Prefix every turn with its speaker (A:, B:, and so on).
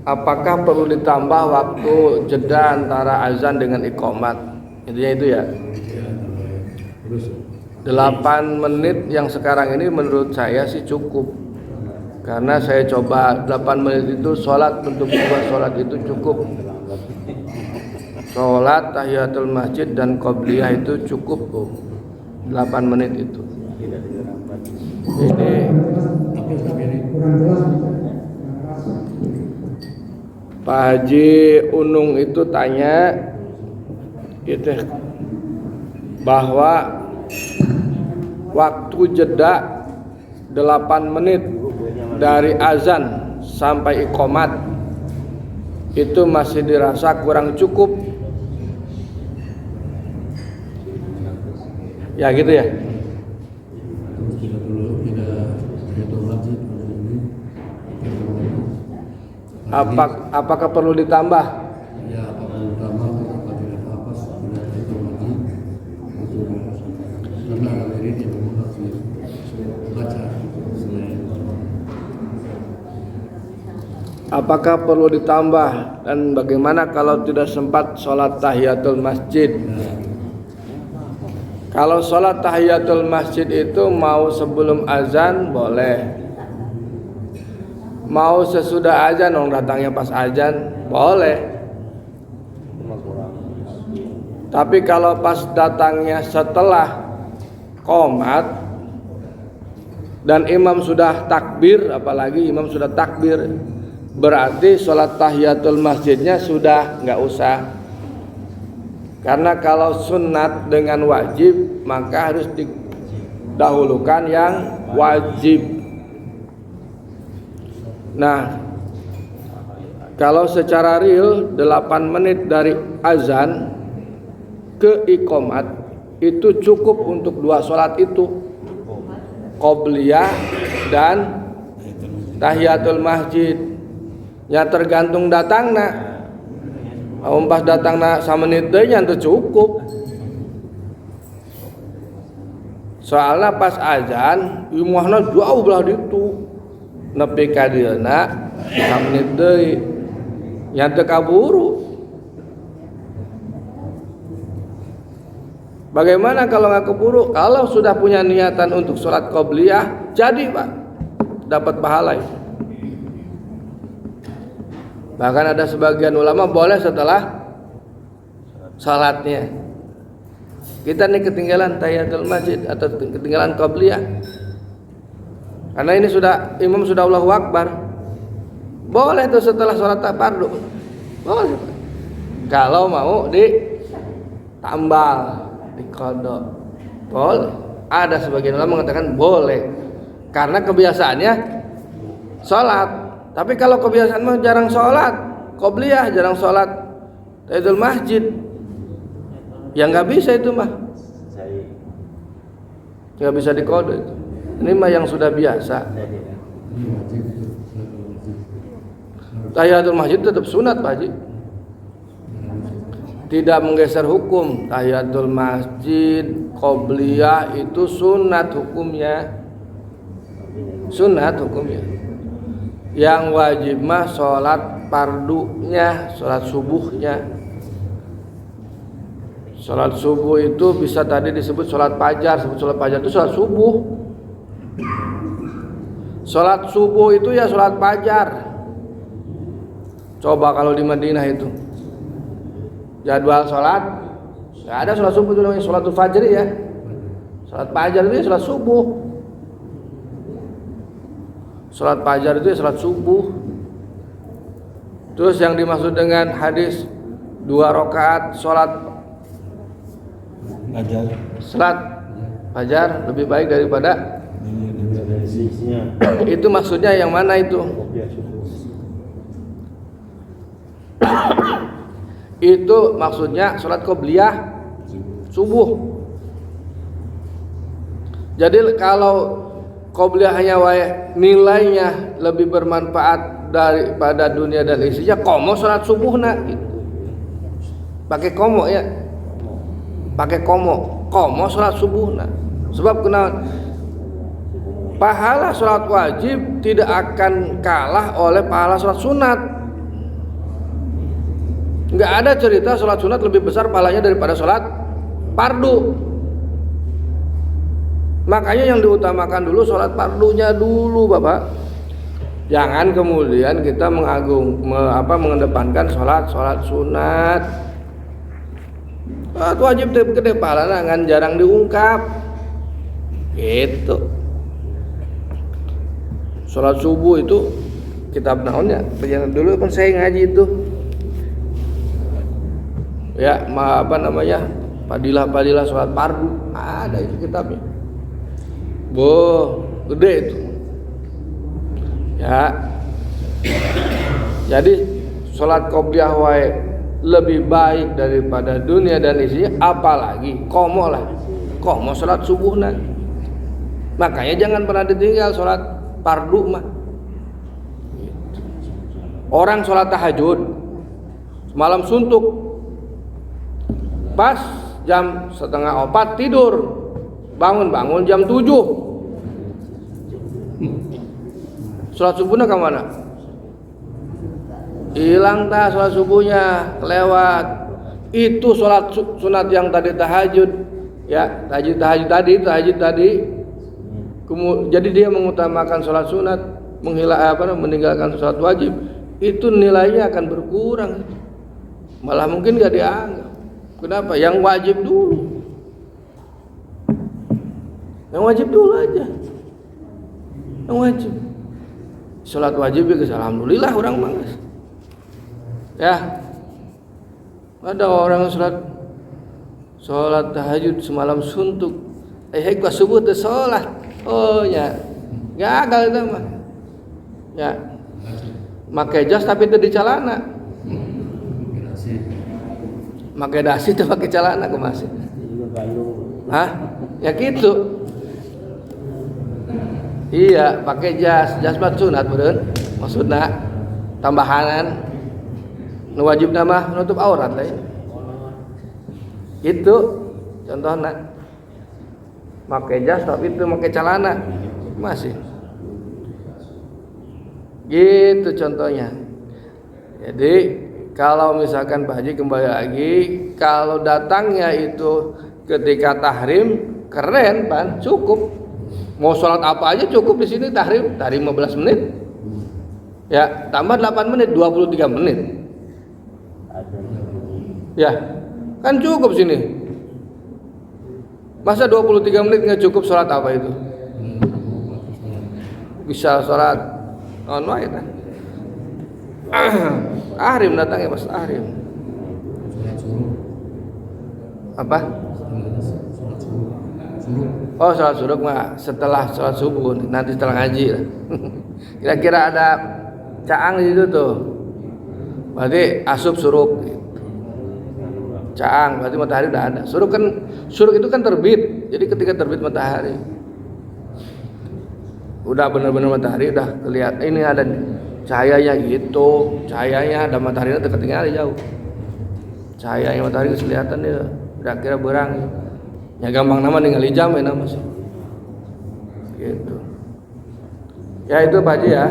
A: Apakah perlu ditambah waktu jeda antara azan dengan iqamat? Intinya itu ya. 8 menit yang sekarang ini menurut saya sih cukup. Karena saya coba 8 menit itu sholat untuk buat sholat itu cukup. Sholat tahiyatul masjid dan qobliyah itu cukup 8 menit itu. Ini Pak Haji Unung itu tanya gitu, bahwa waktu jeda 8 menit dari azan sampai iqamat itu masih dirasa kurang cukup. Ya gitu ya. Apakah perlu ditambah?
B: Ya, apakah perlu ditambah atau tidak apa sudah itu lagi karena ada diri yang harus baca.
A: Apakah perlu ditambah dan bagaimana kalau tidak sempat sholat tahiyatul masjid? Kalau sholat tahiyatul masjid itu mau sebelum azan boleh, mau sesudah azan, orang datangnya pas azan boleh. Tapi kalau pas datangnya setelah qomat dan imam sudah takbir, apalagi imam sudah takbir, berarti sholat tahiyatul masjidnya sudah nggak usah. Karena kalau sunat dengan wajib maka harus didahulukan yang wajib. Nah, kalau secara real 8 menit dari azan ke iqamat itu cukup untuk 2 sholat itu, qobliyah dan tahiyatul masjid. Ya tergantung datangna. Pas datangna samenit deui nya teu cukup. Soalnya pas azan imahna jauh belah ditu. Nepi ka dieuna samenit deui. Nya teu kaburu. Bagaimana kalau nggak keburu? Kalau sudah punya niatan untuk sholat qobliyah, jadi Pak, dapat pahala itu. Bahkan ada sebagian ulama boleh setelah sholatnya. Kita nih ketinggalan tahiyatul masjid atau ketinggalan qobliyah. Karena ini sudah imam sudah Allahu Akbar. Boleh tuh setelah sholat fardu. Boleh. Kalau mau ditambal, diqadha. Boleh. Ada sebagian ulama mengatakan boleh. Karena kebiasaannya sholat. Tapi kalau kebiasaan mah jarang sholat qobliyah, jarang sholat tahiyatul masjid, ya nggak bisa itu mah, nggak bisa diqadha itu. Ini mah yang sudah biasa. Tahiyatul masjid tetap sunat Pak Haji, tidak menggeser hukum. Tahiyatul masjid, qobliyah itu sunat hukumnya, sunat hukumnya. Yang wajib mah sholat fardunya, sholat subuhnya. Sholat subuh itu bisa tadi disebut sholat fajar. Sebut sholat fajar itu sholat subuh. Sholat subuh itu ya sholat fajar. Coba kalau di Madinah itu jadwal sholat, nggak ada sholat subuh itu namanya sholatul fajr ya. Sholat fajar itu ya sholat subuh. Sholat fajar itu ya sholat subuh. Terus yang dimaksud dengan hadis 2 rakaat sholat fajar lebih baik daripada itu, maksudnya yang mana itu? Itu maksudnya sholat qobliyah subuh. Jadi kalau qobliyah hanya nilainya lebih bermanfaat daripada dunia dan isinya, komo sholat subuh gitu. Pakai komo ya, pakai komo sholat subuh sebab kenapa? Pahala sholat wajib tidak akan kalah oleh pahala sholat sunat. Nggak ada cerita sholat sunat lebih besar pahalanya daripada sholat fardu. Makanya yang diutamakan dulu sholat fardunya dulu, Bapak. Jangan kemudian kita mengedepankan sholat sunat. Sholat wajib gede pahalanya kan jarang diungkap. Gitu. Sholat subuh itu kitab naonnya? Yang dulu kan saya ngaji itu. Ya, Fadilah sholat fardu. Ada itu kitabnya. Gede itu. Ya. Jadi sholat qobliyah wae lebih baik daripada dunia dan isinya, apalagi komo sholat subuh Makanya jangan pernah ditinggal sholat fardu mah. Orang sholat tahajud malam suntuk, pas jam 3:30 tidur, bangun jam 7. Sholat subuhnya kemana? Hilang sholat subuhnya, kelewat. Itu sholat sunat yang tadi tahajud, ya tahajud tadi. Jadi dia mengutamakan sholat sunat, meninggalkan sholat wajib, itu nilainya akan berkurang, malah mungkin gak dianggap. Kenapa? Yang wajib dulu aja, yang wajib. Sholat wajib ya, alhamdulillah orang mangas. Ya, ada orang sholat tahajud semalam suntuk, gua subuh tuh sholat. Oh ya, gagal itu mah. Ya, pakai jas tapi itu di celana. Pakai dasi itu pakai celana kok masih. Hah? Ya gitu. Iya, pakai jas buat sunat beureun. Maksudna tambahanan nu wajib mah nutup aurat lah ya. Itu contohnya. Pakai jas tapi itu pakai celana masih. Gitu contohnya. Jadi kalau misalkan Pak Haji kembali lagi, kalau datangnya itu ketika tahrim, keren Pan, cukup. Mau sholat apa aja cukup di sini tahrim 15 menit. Ya, tambah 8 menit 23 menit. Ya, kan cukup sini. Masa 23 menit nggak cukup sholat apa itu? Bisa sholat wae kan? Tahrim datangnya pas tahrim. Apa? Oh, sholat suruk mah setelah sholat subuh, nanti setelah ngaji lah. Kira-kira ada caang di situ tuh. Berarti asub suruk. Caang berarti matahari udah ada. Suruk itu kan terbit. Jadi ketika terbit matahari, udah benar-benar matahari udah kelihatan. Ini ada cahayanya gitu. Cahayanya ada mataharinya ketinggalan jauh. Cahayanya matahari kelihatan dia. Udah kira berang. Ya gampang nama ningali jam ya nama sih. Gitu. Ya itu Pak Haji ya.